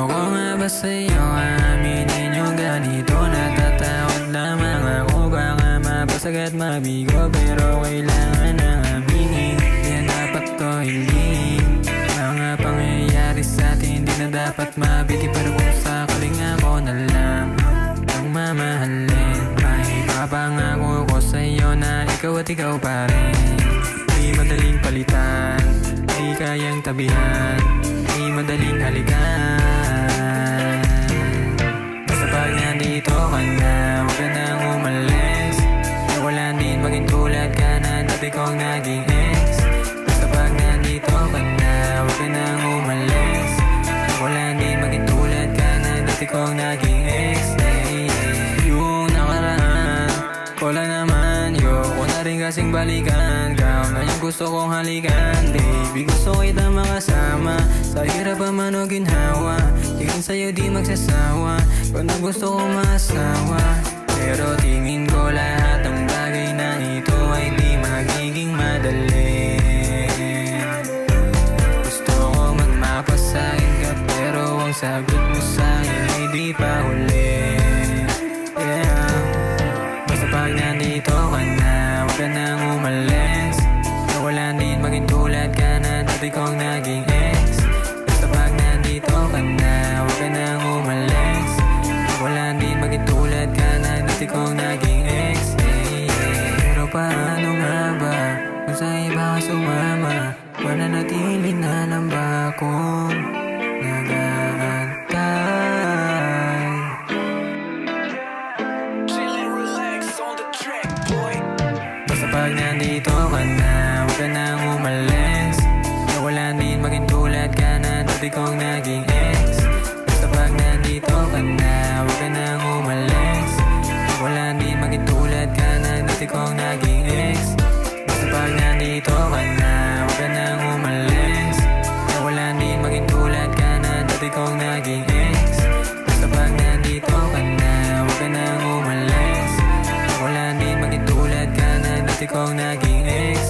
ko nga ba sa'yo aminin yung ganito? Natatakot lamang ako baka mabasag at mabigo, pero kailangan na aminin, yan dapat to hilingin. Mga pangyayari sa'tin di na dapat mabiti, pero kung sakaling ako na lang ang mamahalin, may papangako ko sa'yo na ikaw at ikaw pa rin. Di madaling palitan, di kayang tabihan, di madaling halikan. Basta pag nandito ka na, huwag ka nang umalis. Nawalan din maging tulad ka na dati kong naging ex. Basta pag nandito ka na, huwag ka nang umalis. Nawalan din maging tulad ka na dati kong naging ex. Yung nakaraan ko lang naman, yoko na rin kasing balikan. Kau na yung gusto kong halikan, baby, gusto kita makasama. Sa hirap pa man o ginhawa, tingin sa'yo di magsasawa. Kung na gusto kong maasawa, pero tingin ko lahat ng bagay na ito ay di magiging madali. Gusto ko magmapasahin ka, pero ang sagot mo sa'kin ay di pa huli. Yeah. Basta pag nandito ka na, huwag ka nang umalis. Nawalan din maging tulad ka na dati kong naging ex. Basta pag nandito ka na, huwag ka nang umalis. Nawalan din maging tulad ka na dati kong naging ex. Pero paano nga ba kung sa iba ka sumama? Mananatili na lang ba akong nag-aantay? Basta pag nandito ka na, huwag ka nang umalis. Nawalan din maging tulad ka na dati kong naging ex. Basta pag nandito ka na, huwag ka nang umalis. Nawalan din maging tulad ka na dati kong naging ex. Basta pag nandito ka na, huwag ka nang umalis. Nawalan din maging tulad ka na dati kong naging ex. Basta pag nandito ka na, huwag ka nang umalis. Nawalan din maging tulad ka na dati kong naging ex.